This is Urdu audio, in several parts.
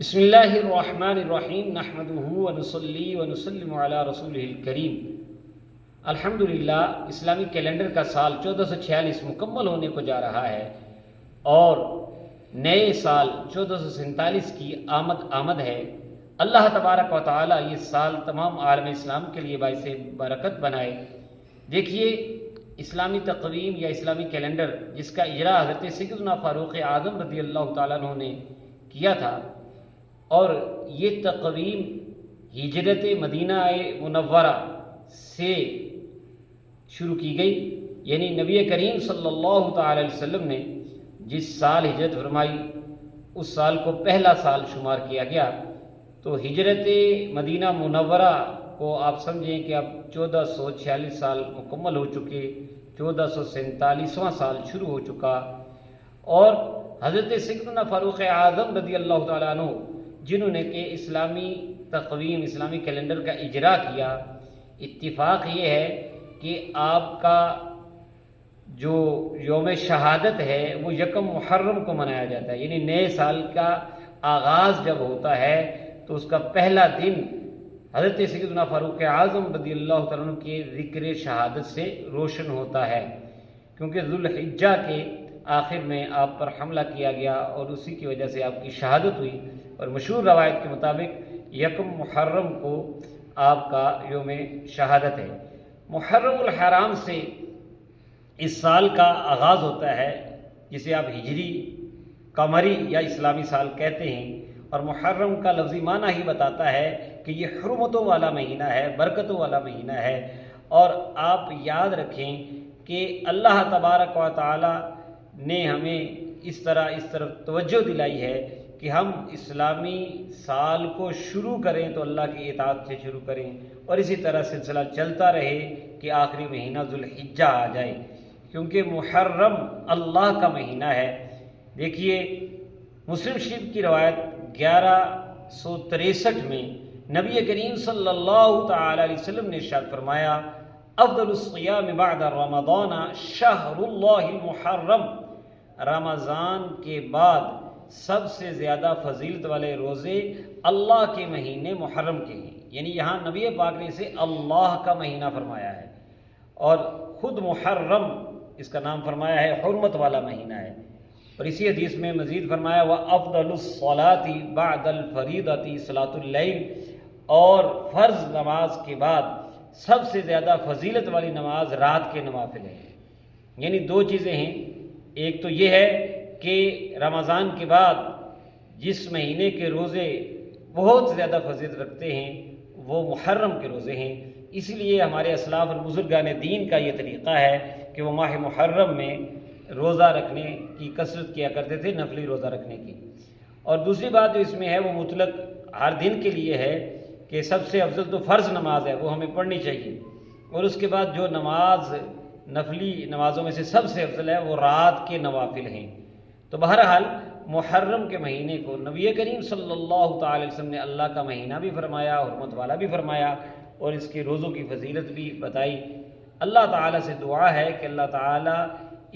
بسم اللہ الرحمن الرحیم نحمدہ ونصلی ونسلم علی رسولہ الکریم۔ الحمدللہ اسلامی کیلنڈر کا سال 1446 مکمل ہونے کو جا رہا ہے اور نئے سال 1447 کی آمد ہے۔ اللہ تبارک و تعالی یہ سال تمام عالم اسلام کے لیے باعث برکت بنائے۔ دیکھیے اسلامی تقویم یا اسلامی کیلنڈر جس کا اجرا حضرت سیدنا فاروق اعظم رضی اللہ تعالیٰ عنہ نے کیا تھا، اور یہ تقویم ہجرت مدینہ منورہ سے شروع کی گئی، یعنی نبی کریم صلی اللہ تعالی علیہ وسلم نے جس سال ہجرت فرمائی اس سال کو پہلا سال شمار کیا گیا۔ تو ہجرت مدینہ منورہ کو آپ سمجھیں کہ اب 1446 سال مکمل ہو چکے، 1447واں سال شروع ہو چکا، اور حضرت سیدنا فاروق اعظم رضی اللہ تعالیٰ عنہ جنہوں نے کہ اسلامی تقویم اسلامی کیلنڈر کا اجرا کیا، اتفاق یہ ہے کہ آپ کا جو یوم شہادت ہے وہ یکم محرم کو منایا جاتا ہے، یعنی نئے سال کا آغاز جب ہوتا ہے تو اس کا پہلا دن حضرت سیدنا فاروق اعظم رضی اللہ تعالیٰ عنہ کے ذکر شہادت سے روشن ہوتا ہے، کیونکہ ذوالحجہ کے آخر میں آپ پر حملہ کیا گیا اور اسی کی وجہ سے آپ کی شہادت ہوئی، اور مشہور روایت کے مطابق یکم محرم کو آپ کا یوم شہادت ہے۔ محرم الحرام سے اس سال کا آغاز ہوتا ہے، جسے آپ ہجری، قمری یا اسلامی سال کہتے ہیں، اور محرم کا لفظی معنی ہی بتاتا ہے کہ یہ حرمتوں والا مہینہ ہے، برکتوں والا مہینہ ہے۔ اور آپ یاد رکھیں کہ اللہ تبارک و تعالی نے ہمیں اس طرف توجہ دلائی ہے کہ ہم اسلامی سال کو شروع کریں تو اللہ کی اطاعت سے شروع کریں، اور اسی طرح سلسلہ چلتا رہے کہ آخری مہینہ ذوالحجہ آ جائے، کیونکہ محرم اللہ کا مہینہ ہے۔ دیکھیے مسلم شریف کی روایت 1163 میں نبی کریم صلی اللہ تعالی علیہ وسلم نے ارشاد فرمایا، افضل الصیام بعد رمضان شہر اللہ المحرم، رمضان کے بعد سب سے زیادہ فضیلت والے روزے اللہ کے مہینے محرم کے ہیں، یعنی یہاں نبی پاک نے اسے اللہ کا مہینہ فرمایا ہے، اور خود محرم اس کا نام فرمایا ہے حرمت والا مہینہ ہے۔ اور اسی حدیث میں مزید فرمایا وَأَفْضَلُ الصَّلَاةِ بَعْدَ الْفَرِيضَةِ صلاۃ اللیل، اور فرض نماز کے بعد سب سے زیادہ فضیلت والی نماز رات کے نوافل ہیں۔ یعنی دو چیزیں ہیں، ایک تو یہ ہے کہ رمضان کے بعد جس مہینے کے روزے بہت زیادہ فضیلت رکھتے ہیں وہ محرم کے روزے ہیں، اسی لیے ہمارے اسلاف اور بزرگان دین کا یہ طریقہ ہے کہ وہ ماہ محرم میں روزہ رکھنے کی کثرت کیا کرتے تھے، نفلی روزہ رکھنے کی۔ اور دوسری بات جو اس میں ہے وہ مطلق ہر دن کے لیے ہے کہ سب سے افضل تو فرض نماز ہے، وہ ہمیں پڑھنی چاہیے، اور اس کے بعد جو نماز نفلی نمازوں میں سے سب سے افضل ہے وہ رات کے نوافل ہیں۔ تو بہرحال محرم کے مہینے کو نبی کریم صلی اللہ تعالی علیہ وسلم نے اللہ کا مہینہ بھی فرمایا، حرمت والا بھی فرمایا، اور اس کے روزوں کی فضیلت بھی بتائی۔ اللہ تعالیٰ سے دعا ہے کہ اللہ تعالیٰ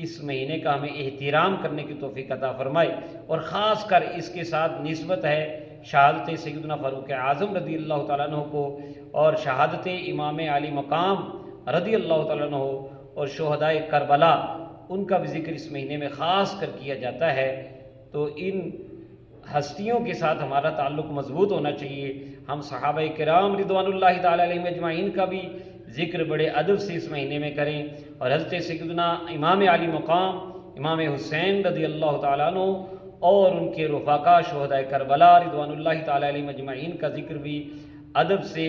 اس مہینے کا ہمیں احترام کرنے کی توفیق عطا فرمائے، اور خاص کر اس کے ساتھ نسبت ہے شہادت سیدنا فاروق اعظم رضی اللہ تعالیٰ عنہ کو، اور شہادت امام علی مقام رضی اللہ تعالیٰ عنہ اور شہدائے کربلا، ان کا بھی ذکر اس مہینے میں خاص کر کیا جاتا ہے۔ تو ان ہستیوں کے ساتھ ہمارا تعلق مضبوط ہونا چاہیے۔ ہم صحابہ کرام رضوان اللہ تعالی علیہم اجمعین کا بھی ذکر بڑے ادب سے اس مہینے میں کریں، اور حضرت سیدنا امام علی مقام امام حسین رضی اللہ تعالیٰ عنہ اور ان کے رفقا شہدائے کربلا رضوان اللہ تعالی علیہم اجمعین کا ذکر بھی ادب سے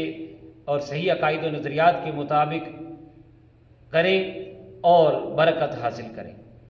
اور صحیح عقائد و نظریات کے مطابق کریں اور برکت حاصل کریں۔